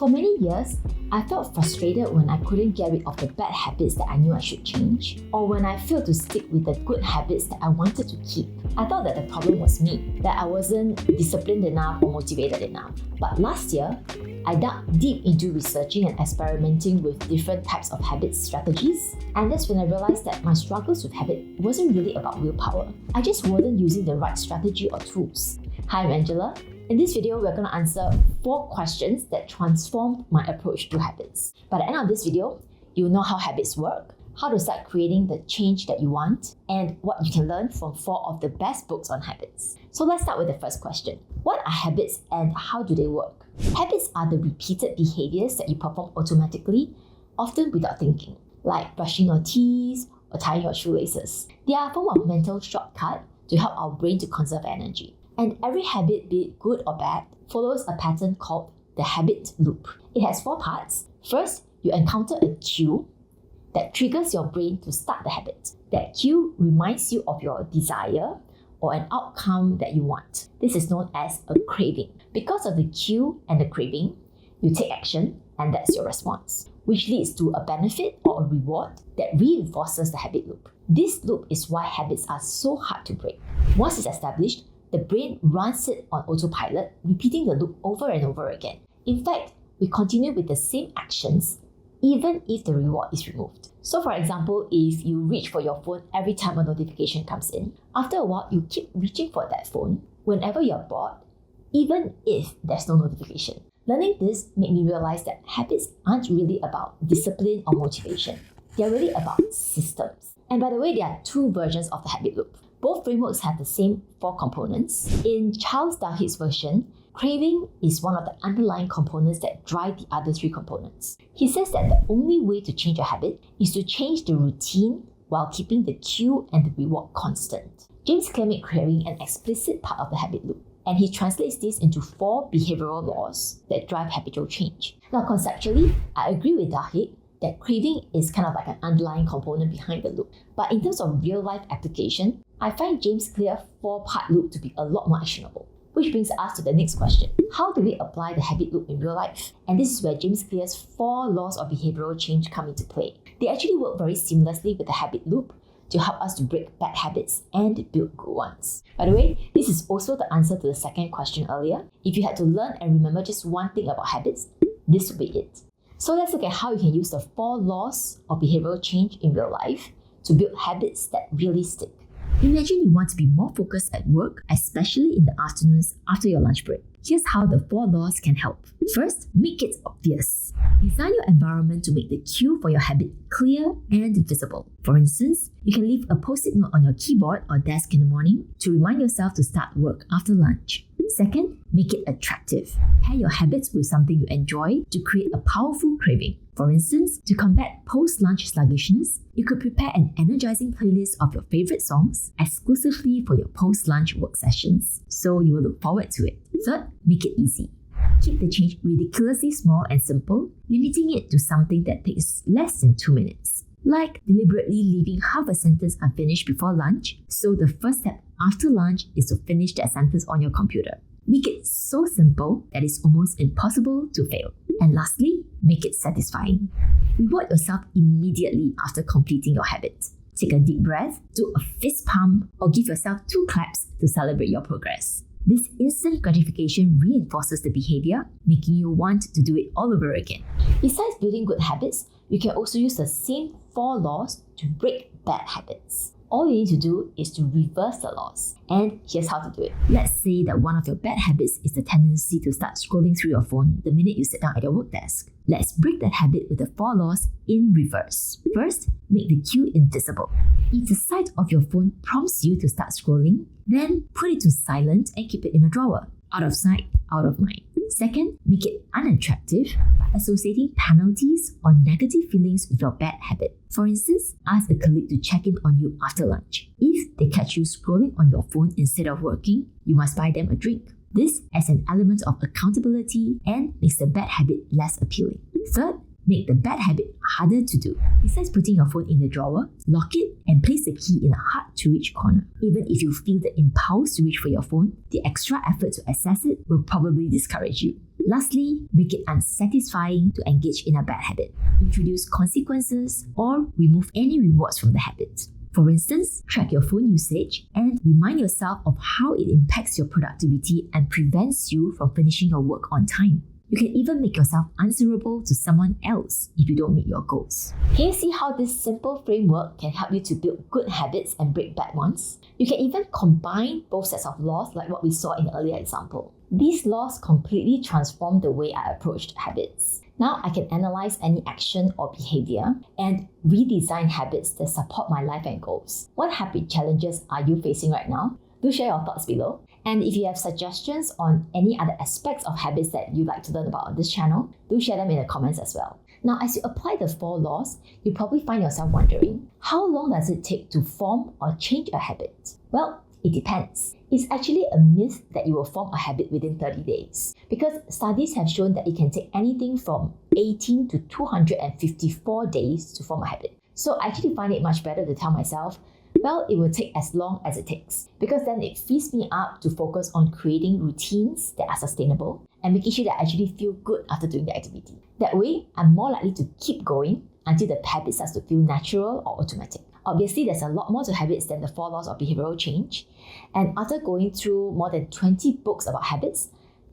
For many years, I felt frustrated when I couldn't get rid of the bad habits that I knew I should change, or when I failed to stick with the good habits that I wanted to keep. I thought that the problem was me, that I wasn't disciplined enough or motivated enough. But last year, I dug deep into researching and experimenting with different types of habit strategies, and that's when I realized that my struggles with habit wasn't really about willpower. I just wasn't using the right strategy or tools. Hi, I'm Angela. In this video, we're going to answer 4 questions that transformed my approach to habits. By the end of this video, you'll know how habits work, how to start creating the change that you want, and what you can learn from 4 of the best books on habits. So let's start with the first question. What are habits and how do they work? Habits are the repeated behaviors that you perform automatically, often without thinking, like brushing your teeth or tying your shoelaces. They are a form of mental shortcut to help our brain to conserve energy. And every habit, be it good or bad, follows a pattern called the habit loop. It has 4 parts. First, you encounter a cue that triggers your brain to start the habit. That cue reminds you of your desire or an outcome that you want. This is known as a craving. Because of the cue and the craving, you take action, and that's your response, which leads to a benefit or a reward that reinforces the habit loop. This loop is why habits are so hard to break. Once it's established, the brain runs it on autopilot, repeating the loop over and over again. In fact, we continue with the same actions even if the reward is removed. So for example, if you reach for your phone every time a notification comes in, after a while you keep reaching for that phone whenever you're bored, even if there's no notification. Learning this made me realize that habits aren't really about discipline or motivation. They're really about systems. And by the way, there are 2 versions of the habit loop. Both frameworks have the same 4 components. In Charles Duhigg's version, craving is one of the underlying components that drive the other 3 components. He says that the only way to change a habit is to change the routine while keeping the cue and the reward constant. James Clear made craving an explicit part of the habit loop, and he translates this into 4 behavioral laws that drive habitual change. Now, conceptually, I agree with Duhigg that craving is kind of like an underlying component behind the loop. But in terms of real-life application, I find James Clear's 4-part loop to be a lot more actionable. Which brings us to the next question. How do we apply the habit loop in real life? And this is where James Clear's 4 laws of behavioral change come into play. They actually work very seamlessly with the habit loop to help us to break bad habits and build good ones. By the way, this is also the answer to the second question earlier. If you had to learn and remember just one thing about habits, this would be it. So let's look at how you can use the 4 laws of behavioral change in real life to build habits that really stick. Imagine you want to be more focused at work, especially in the afternoons after your lunch break. Here's how the 4 laws can help. First, make it obvious. Design your environment to make the cue for your habit clear and visible. For instance, you can leave a post-it note on your keyboard or desk in the morning to remind yourself to start work after lunch. Second, make it attractive. Pair your habits with something you enjoy to create a powerful craving. For instance, to combat post-lunch sluggishness, you could prepare an energizing playlist of your favorite songs exclusively for your post-lunch work sessions, so you will look forward to it. Third, make it easy. Keep the change ridiculously small and simple, limiting it to something that takes less than 2 minutes. Like deliberately leaving half a sentence unfinished before lunch, so the first step after lunch is to finish that sentence on your computer. Make it so simple that it's almost impossible to fail. And lastly, make it satisfying. Reward yourself immediately after completing your habit. Take a deep breath, do a fist pump, or give yourself 2 claps to celebrate your progress. This instant gratification reinforces the behavior, making you want to do it all over again. Besides building good habits, you can also use the same 4 laws to break bad habits. All you need to do is to reverse the laws. And here's how to do it. Let's say that one of your bad habits is the tendency to start scrolling through your phone the minute you sit down at your work desk. Let's break that habit with the 4 laws in reverse. First, make the cue invisible. If the sight of your phone prompts you to start scrolling, then put it to silent and keep it in a drawer. Out of sight, out of mind. Second, make it unattractive by associating penalties or negative feelings with your bad habit. For instance, ask a colleague to check in on you after lunch. If they catch you scrolling on your phone instead of working, you must buy them a drink. This adds an element of accountability and makes the bad habit less appealing. Third, make the bad habit harder to do. Besides putting your phone in the drawer, lock it and place the key in a hard-to-reach corner. Even if you feel the impulse to reach for your phone, the extra effort to access it will probably discourage you. Lastly, make it unsatisfying to engage in a bad habit. Introduce consequences or remove any rewards from the habit. For instance, track your phone usage and remind yourself of how it impacts your productivity and prevents you from finishing your work on time. You can even make yourself answerable to someone else if you don't meet your goals. Can you see how this simple framework can help you to build good habits and break bad ones? You can even combine both sets of laws like what we saw in the earlier example. These laws completely transform the way I approached habits. Now I can analyze any action or behavior and redesign habits that support my life and goals. What habit challenges are you facing right now? Do share your thoughts below. And if you have suggestions on any other aspects of habits that you'd like to learn about on this channel, do share them in the comments as well. Now, as you apply the 4 laws, you probably find yourself wondering, how long does it take to form or change a habit? Well, it depends. It's actually a myth that you will form a habit within 30 days because studies have shown that it can take anything from 18 to 254 days to form a habit. So I actually find it much better to tell myself, well, it will take as long as it takes because then it frees me up to focus on creating routines that are sustainable and making sure that I actually feel good after doing the activity. That way, I'm more likely to keep going until the habit starts to feel natural or automatic. Obviously, there's a lot more to habits than the 4 laws of behavioral change. And after going through more than 20 books about habits,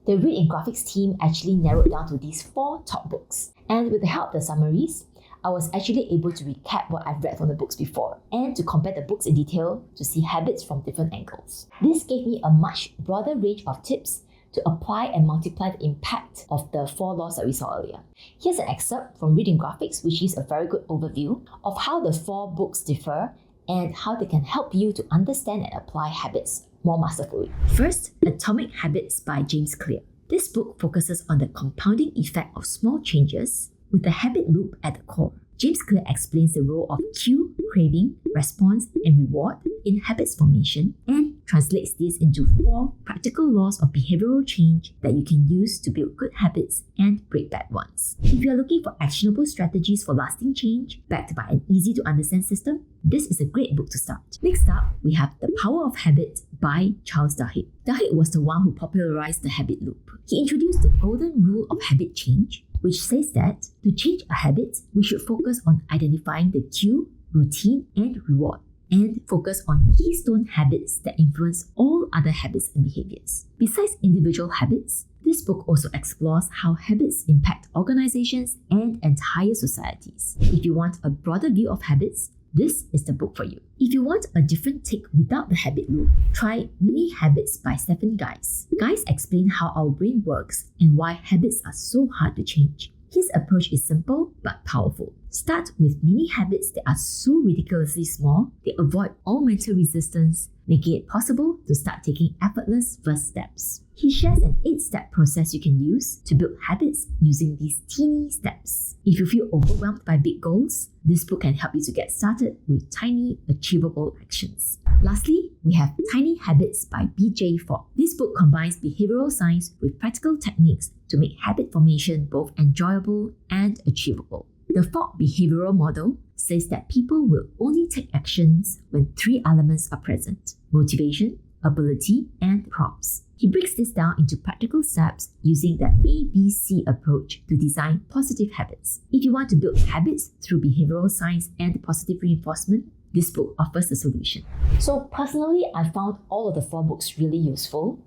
the Read in Graphics team actually narrowed down to these 4 top books. And with the help of the summaries, I was actually able to recap what I've read from the books before and to compare the books in detail to see habits from different angles. This gave me a much broader range of tips to apply and multiply the impact of the 4 laws that we saw earlier. Here's an excerpt from Read in Graphics, which is a very good overview of how the 4 books differ and how they can help you to understand and apply habits more masterfully. First, Atomic Habits by James Clear. This book focuses on the compounding effect of small changes with the habit loop at the core. James Clear explains the role of cue, craving, response, and reward in habits formation and translates this into 4 practical laws of behavioral change that you can use to build good habits and break bad ones. If you are looking for actionable strategies for lasting change backed by an easy-to-understand system, this is a great book to start. Next up, we have The Power of Habit by Charles Duhigg. Duhigg was the one who popularized the habit loop. He introduced the golden rule of habit change, which says that to change a habit, we should focus on identifying the cue, routine, and reward, and focus on keystone habits that influence all other habits and behaviors. Besides individual habits, this book also explores how habits impact organizations and entire societies. If you want a broader view of habits, this is the book for you. If you want a different take without the habit loop, try Mini Habits by Stephen Guise. Guise explains how our brain works and why habits are so hard to change. His approach is simple but powerful. Start with mini habits that are so ridiculously small, they avoid all mental resistance, making it possible to start taking effortless first steps. He shares an 8-step process you can use to build habits using these teeny steps. If you feel overwhelmed by big goals, this book can help you to get started with tiny, achievable actions. Lastly, we have Tiny Habits by B.J. Fogg. This book combines behavioral science with practical techniques to make habit formation both enjoyable and achievable. The Fogg behavioral model says that people will only take actions when 3 elements are present: motivation, ability, and prompts. He breaks this down into practical steps using the ABC approach to design positive habits. If you want to build habits through behavioral science and positive reinforcement, this book offers the solution. So personally, I found all of the 4 books really useful,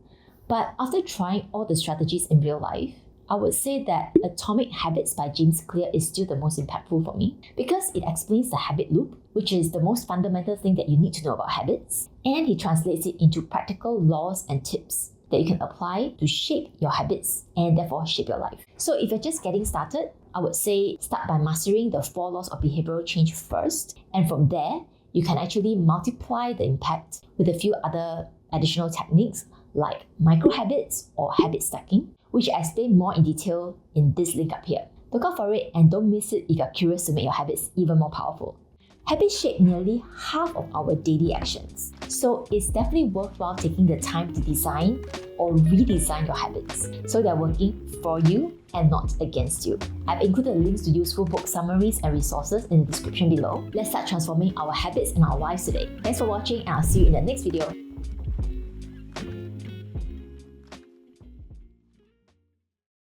but after trying all the strategies in real life, I would say that Atomic Habits by James Clear is still the most impactful for me because it explains the habit loop, which is the most fundamental thing that you need to know about habits, and he translates it into practical laws and tips that you can apply to shape your habits and therefore shape your life. So if you're just getting started, I would say start by mastering the 4 laws of behavioral change first, and from there, you can actually multiply the impact with a few other additional techniques like micro habits or habit stacking, which I explain more in detail in this link up here. Look out for it and don't miss it if you're curious to make your habits even more powerful. Habits shape nearly half of our daily actions, so it's definitely worthwhile taking the time to design or redesign your habits so they're working for you and not against you. I've included links to useful book summaries and resources in the description below. Let's start transforming our habits and our lives today. Thanks for watching, and I'll see you in the next video.